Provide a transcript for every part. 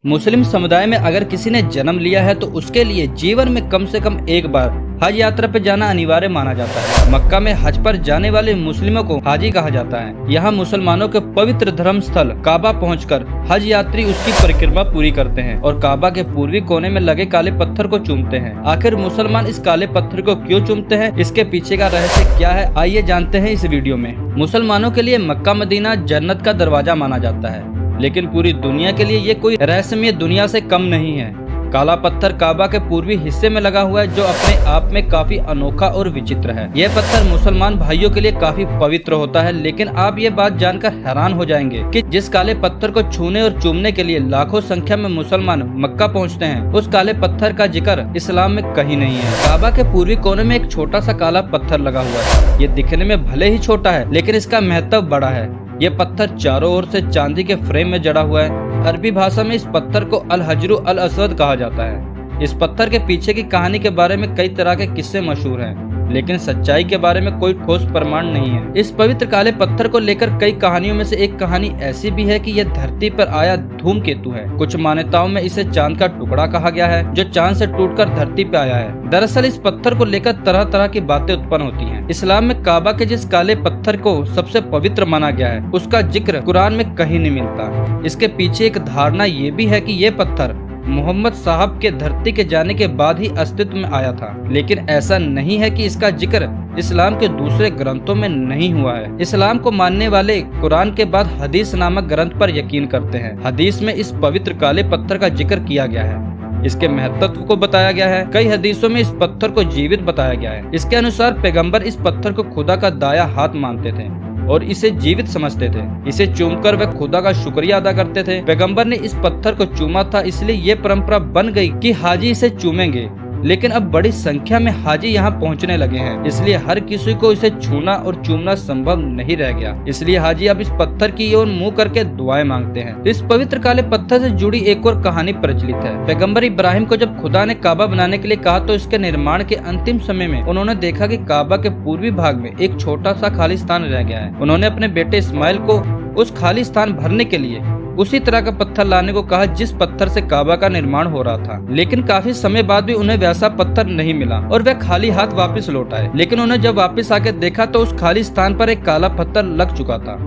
मुस्लिम समुदाय में अगर किसी ने जन्म लिया है तो उसके लिए जीवन में कम से कम एक बार हज यात्रा पर जाना अनिवार्य माना जाता है। मक्का में हज पर जाने वाले मुस्लिमों को हाजी कहा जाता है। यहाँ मुसलमानों के पवित्र धर्म स्थल काबा पहुंचकर हज यात्री उसकी परिक्रमा पूरी करते हैं और काबा के पूर्वी कोने में लगे काले पत्थर को चूमते हैं। आखिर मुसलमान इस काले पत्थर को क्यों चूमते हैं, इसके पीछे का रहस्य क्या है, आइए जानते हैं इस वीडियो में। मुसलमानों के लिए मक्का मदीना जन्नत का दरवाजा माना जाता है, लेकिन पूरी दुनिया के लिए ये कोई रहस्यमय दुनिया से कम नहीं है। काला पत्थर काबा के पूर्वी हिस्से में लगा हुआ है, जो अपने आप में काफी अनोखा और विचित्र है। यह पत्थर मुसलमान भाइयों के लिए काफी पवित्र होता है, लेकिन आप ये बात जानकर हैरान हो जाएंगे कि जिस काले पत्थर को छूने और चूमने के लिए लाखों संख्या में मुसलमान मक्का पहुंचते हैं, उस काले पत्थर का जिक्र इस्लाम में कहीं नहीं है। काबा के पूर्वी कोने में एक छोटा सा काला पत्थर लगा हुआ है। ये दिखने में भले ही छोटा है, लेकिन इसका महत्व बड़ा है। ये पत्थर चारों ओर से चांदी के फ्रेम में जड़ा हुआ है। अरबी भाषा में इस पत्थर को अल हजरू अल असवद कहा जाता है। इस पत्थर के पीछे की कहानी के बारे में कई तरह के किस्से मशहूर हैं, लेकिन सच्चाई के बारे में कोई ठोस प्रमाण नहीं है। इस पवित्र काले पत्थर को लेकर कई कहानियों में से एक कहानी ऐसी भी है कि यह धरती पर आया धूमकेतु है। कुछ मान्यताओं में इसे चांद का टुकड़ा कहा गया है, जो चांद से टूटकर धरती पे आया है। दरअसल इस पत्थर को लेकर तरह तरह की बातें उत्पन्न होती हैं। इस्लाम में काबा के जिस काले पत्थर को सबसे पवित्र माना गया है, उसका जिक्र कुरान में कहीं नहीं मिलता। इसके पीछे एक धारणा ये भी है कि ये पत्थर मोहम्मद साहब के धरती के जाने के बाद ही अस्तित्व में आया था, लेकिन ऐसा नहीं है कि इसका जिक्र इस्लाम के दूसरे ग्रंथों में नहीं हुआ है। इस्लाम को मानने वाले कुरान के बाद हदीस नामक ग्रंथ पर यकीन करते हैं। हदीस में इस पवित्र काले पत्थर का जिक्र किया गया है, इसके महत्व को बताया गया है। कई हदीसों में इस पत्थर को जीवित बताया गया है। इसके अनुसार पैगंबर इस पत्थर को खुदा का दाया हाथ मानते थे और इसे जीवित समझते थे। इसे चूमकर वे खुदा का शुक्रिया अदा करते थे। पैगंबर ने इस पत्थर को चूमा था, इसलिए ये परंपरा बन गई कि हाजी इसे चूमेंगे। लेकिन अब बड़ी संख्या में हाजी यहाँ पहुँचने लगे हैं, इसलिए हर किसी को इसे छूना और चूमना संभव नहीं रह गया। इसलिए हाजी अब इस पत्थर की ओर मुंह करके दुआएं मांगते हैं। इस पवित्र काले पत्थर से जुड़ी एक और कहानी प्रचलित है। पैगंबर इब्राहिम को जब खुदा ने काबा बनाने के लिए कहा, तो इसके निर्माण के अंतिम समय में उन्होंने देखा कि काबा के पूर्वी भाग में एक छोटा सा खाली स्थान रह गया है। उन्होंने अपने बेटे इस्माइल को उस खाली स्थान भरने के लिए उसी तरह का पत्थर लाने को कहा जिस पत्थर से काबा का निर्माण हो रहा था। लेकिन काफी समय बाद भी उन्हें वैसा पत्थर नहीं मिला और वे खाली हाथ वापस लौट आए। लेकिन उन्हें जब वापस आके देखा तो उस खाली स्थान पर एक काला पत्थर लग चुका था।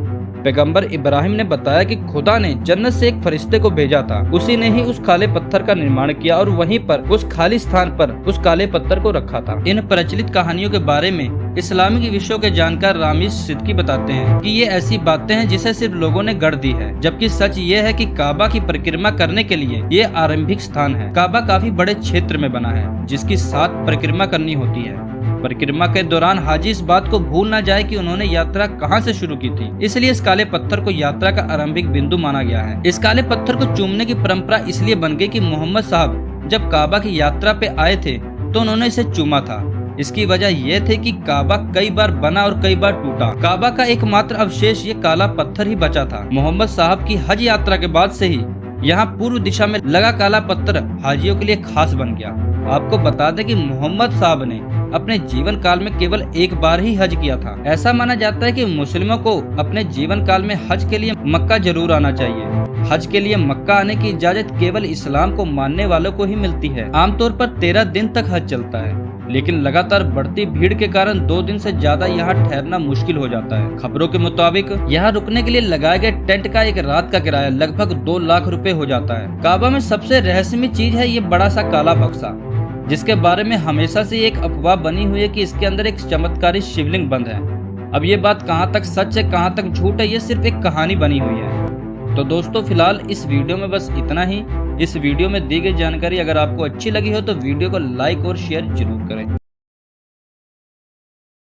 पैगंबर इब्राहिम ने बताया कि खुदा ने जन्नत से एक फरिश्ते को भेजा था, उसी ने ही उस काले पत्थर का निर्माण किया और वहीं पर उस खाली स्थान पर उस काले पत्थर को रखा था। इन प्रचलित कहानियों के बारे में इस्लामिक विषयों के जानकार रामीज सिद्दीकी बताते हैं कि ये ऐसी बातें हैं जिसे सिर्फ लोगों ने गढ़ दी है, जबकि सच ये है कि काबा की परिक्रमा करने के लिए ये आरंभिक स्थान है। काबा काफी बड़े क्षेत्र में बना है, जिसकी 7 परिक्रमा करनी होती है। परिक्रमा के दौरान हाजी इस बात को भूल न जाए कि उन्होंने यात्रा कहां से शुरू की थी, इसलिए इस काले पत्थर को यात्रा का आरंभिक बिंदु माना गया है। इस काले पत्थर को चूमने की परंपरा इसलिए बन गई कि मोहम्मद साहब जब काबा की यात्रा पे आए थे तो उन्होंने इसे चूमा था। इसकी वजह यह थी कि काबा कई बार बना और कई बार टूटा। काबा का एकमात्र अवशेष ये काला पत्थर ही बचा था। मोहम्मद साहब की हज यात्रा के बाद से ही यहाँ पूर्व दिशा में लगा काला पत्थर हाजियों के लिए खास बन गया। आपको बता दें कि मोहम्मद साहब ने अपने जीवन काल में केवल एक बार ही हज किया था। ऐसा माना जाता है कि मुस्लिमों को अपने जीवन काल में हज के लिए मक्का जरूर आना चाहिए। हज के लिए मक्का आने की इजाजत केवल इस्लाम को मानने वालों को ही मिलती है। आमतौर पर 13 दिन तक हज चलता है, लेकिन लगातार बढ़ती भीड़ के कारण 2 दिन से ज्यादा यहाँ ठहरना मुश्किल हो जाता है। खबरों के मुताबिक यहाँ रुकने के लिए लगाए गए टेंट का एक रात का किराया लगभग 2 लाख रुपए हो जाता है। काबा में सबसे रहस्यमय चीज है ये बड़ा सा काला बक्सा, जिसके बारे में हमेशा से एक अफवाह बनी हुई है कि इसके अंदर एक चमत्कारी शिवलिंग बंद है। अब ये बात कहाँ तक सच है कहाँ तक झूठ है, ये सिर्फ एक कहानी बनी हुई है। तो दोस्तों फिलहाल इस वीडियो में बस इतना ही। इस वीडियो में दी गई जानकारी अगर आपको अच्छी लगी हो तो वीडियो को लाइक और शेयर जरूर करें।